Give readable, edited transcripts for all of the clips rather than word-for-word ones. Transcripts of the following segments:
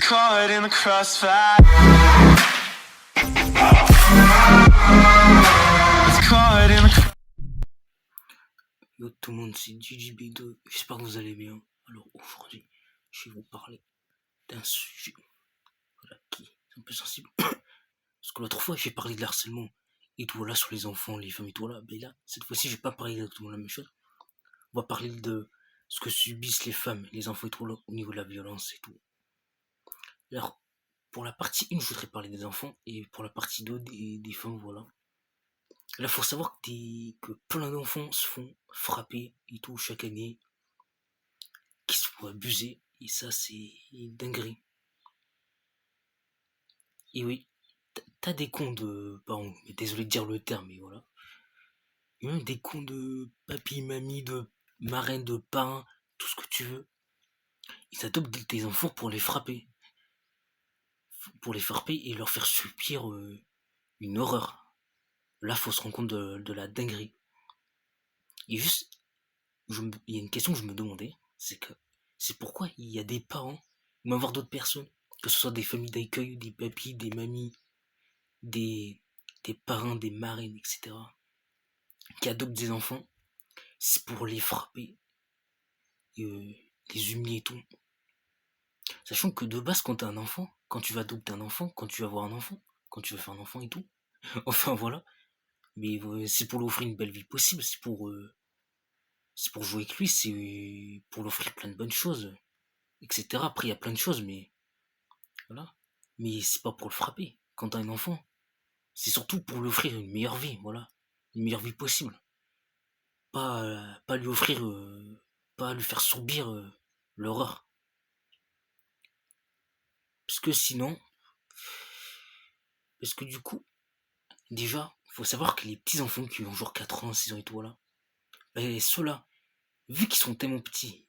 caught in the crossfire. Was caught in the Yo tout le monde, c'est GGB2, j'espère que vous allez bien. Alors aujourd'hui, je vais vous parler d'un sujet qui est un peu sensible. Parce que l'autre fois, j'ai parlé de l'harcèlement et tout là sur les enfants, les femmes et tout là. Mais là, cette fois-ci, je vais pas parler exactement la même chose. On va parler de ce que subissent les femmes, les enfants et tout là au niveau de la violence et tout. Alors, pour la partie 1, je voudrais parler des enfants et pour la partie 2, des femmes, voilà. Là, faut savoir que plein d'enfants se font frapper et tout chaque année, qui se font abuser, et ça, c'est une dinguerie. Et oui, t'as des cons de parents, mais désolé de dire le terme, mais voilà. Et même des cons de papy, mamie, de marraine, de parrain, tout ce que tu veux. Ils adoptent tes enfants pour les frapper. Pour les frapper et leur faire subir une horreur. Là, faut se rendre compte de la dinguerie. Et juste, il y a une question que je me demandais, c'est pourquoi il y a des parents, ou même voir d'autres personnes, que ce soit des familles d'accueil, des papis, des mamies, des, des parrains, des marraines, etc., qui adoptent des enfants, c'est pour les frapper, et, les humilier et tout. Sachant que de base, quand t'as un enfant, quand tu vas adopter un enfant, quand tu vas avoir un enfant, quand tu vas faire un enfant et tout, enfin voilà, mais c'est pour lui offrir une belle vie possible, c'est pour jouer avec lui, c'est pour lui offrir plein de bonnes choses, etc. Après, il y a plein de choses, mais voilà. Mais c'est pas pour le frapper. Quand t'as un enfant, c'est surtout pour lui offrir une meilleure vie, voilà. Une meilleure vie possible. Pas lui offrir, pas lui faire subir l'horreur. Parce que sinon, parce que du coup, déjà, faut savoir que les petits enfants qui ont genre 4 ans, 6 ans et tout, voilà, ben, ceux-là, vu qu'ils sont tellement petits,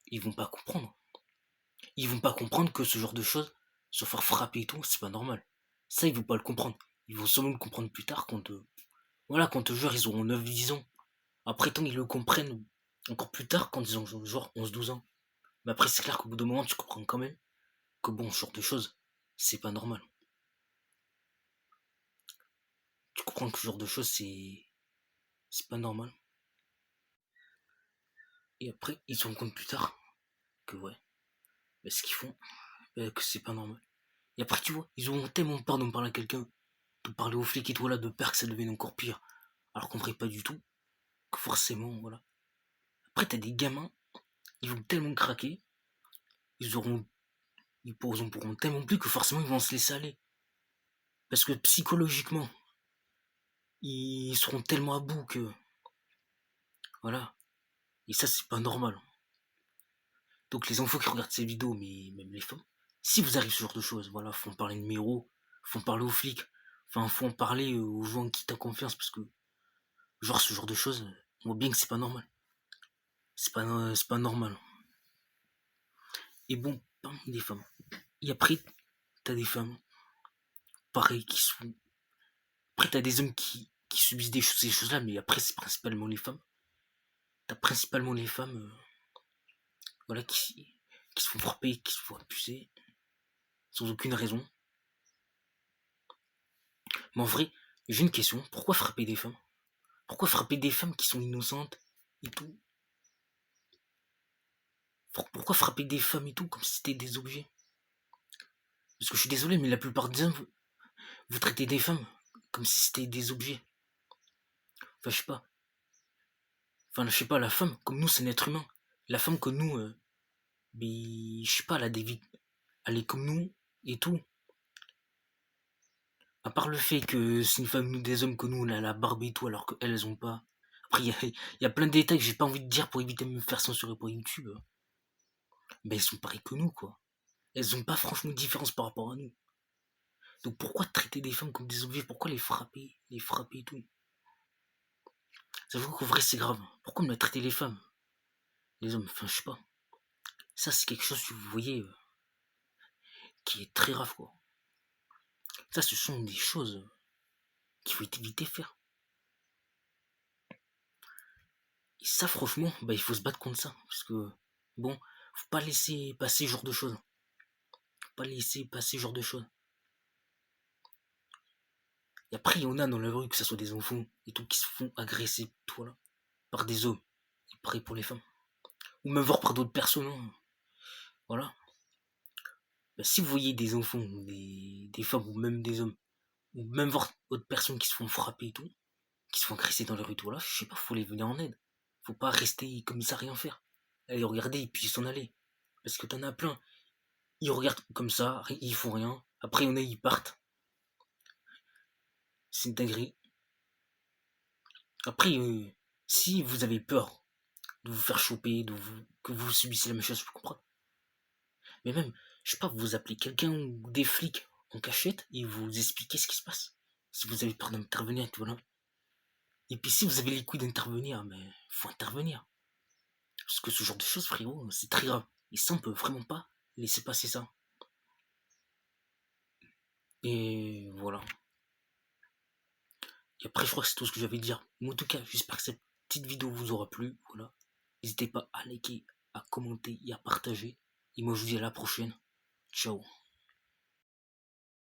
ils vont pas comprendre. Ils vont pas comprendre que ce genre de choses, se faire frapper et tout, c'est pas normal. Ça, ils vont pas le comprendre. Ils vont seulement le comprendre plus tard quand, voilà, quand genre ils auront 9 10 ans. Après, tant ils le comprennent encore plus tard quand ils ont genre 11 12 ans. Mais après, c'est clair qu'au bout d'un moment, tu comprends quand même que bon, ce genre de choses, c'est pas normal. Tu comprends que ce genre de choses, c'est pas normal. Et après, ils se rendent compte plus tard que ouais, bah, ce qu'ils font, bah, que c'est pas normal. Et après, tu vois, ils auront tellement peur de me parler à quelqu'un, de parler aux flics et tout là, de peur que ça devienne encore pire. Alors qu'on ferait pas du tout, que forcément, voilà. Après, t'as des gamins, ils vont tellement craquer, ils auront, pourront tellement plus que forcément ils vont se laisser aller. Parce que psychologiquement, ils seront tellement à bout que, voilà. Et ça, c'est pas normal. Donc les enfants qui regardent ces vidéos, mais même les femmes, si vous arrivez ce genre de choses, voilà, faut en parler numéro, faut en parler aux flics, enfin, faut en parler aux gens qui t'ont confiance, parce que, genre, ce genre de choses, on voit bien que c'est pas normal. C'est pas normal. Et bon, parmi les femmes. Et après, t'as des femmes, pareil, qui sont. Après, t'as des hommes qui subissent ces choses-là, mais après, c'est principalement les femmes. T'as principalement les femmes, voilà, qui se font frapper, qui se font abuser, sans aucune raison. Mais en vrai, j'ai une question. Pourquoi frapper des femmes? Pourquoi frapper des femmes qui sont innocentes et tout? Pourquoi frapper des femmes et tout comme si c'était des objets? Parce que je suis désolé, mais la plupart des hommes, vous traitez des femmes comme si c'était des objets. Enfin, je sais pas. Enfin, je sais pas, la femme, comme nous, c'est un être humain. La femme, comme nous, je sais pas, elle a des vies. Elle est comme nous et tout. À part le fait que c'est une femme, nous, des hommes que nous, on a la barbe et tout, alors qu'elles, elles ont pas. Après, il y a plein de détails que j'ai pas envie de dire pour éviter de me faire censurer pour YouTube. Mais elles sont pareilles que nous, quoi. Elles ont pas franchement de différence par rapport à nous. Donc pourquoi traiter des femmes comme des objets? Pourquoi les frapper et tout? Ça veut dire qu'en vrai c'est grave. Pourquoi me traiter les femmes? Les hommes, enfin je sais pas. Ça c'est quelque chose que vous voyez qui est très grave quoi. Ça ce sont des choses qu'il faut éviter de faire. Et ça franchement, bah il faut se battre contre ça. Parce que bon, faut pas laisser passer ce genre de choses. faut pas laisser passer ce genre de choses. Et après, il y en a dans la rue, que ce soit des enfants et tout, qui se font agresser, tout, voilà, par des hommes. Et pareil pour les femmes. Ou même voir par d'autres personnes, hein. Voilà. Ben, si vous voyez des enfants, ou des femmes, ou même des hommes, ou même voir d'autres personnes qui se font frapper et tout, qui se font agresser dans les rues, tout, voilà, je sais pas, faut les venir en aide. Faut pas rester comme ça, rien faire. Aller regarder et puis s'en aller. Parce que t'en as plein. Ils regardent comme ça, ils font rien. Après, il y en a, ils partent. C'est une dinguerie. Après, si vous avez peur de vous faire choper, que vous subissez la même chose, je peux comprendre. Mais même, je sais pas, vous appelez quelqu'un ou des flics en cachette et vous expliquez ce qui se passe. Si vous avez peur d'intervenir, voilà. Et puis si vous avez les couilles d'intervenir, mais faut intervenir. Parce que ce genre de choses, frérot, c'est très grave. Et ça, on peut vraiment pas laisser passer ça. Et voilà. Et après, je crois que c'est tout ce que j'avais à dire. Mais en tout cas, j'espère que cette petite vidéo vous aura plu. Voilà. N'hésitez pas à liker, à commenter et à partager. Et moi, je vous dis à la prochaine. Ciao.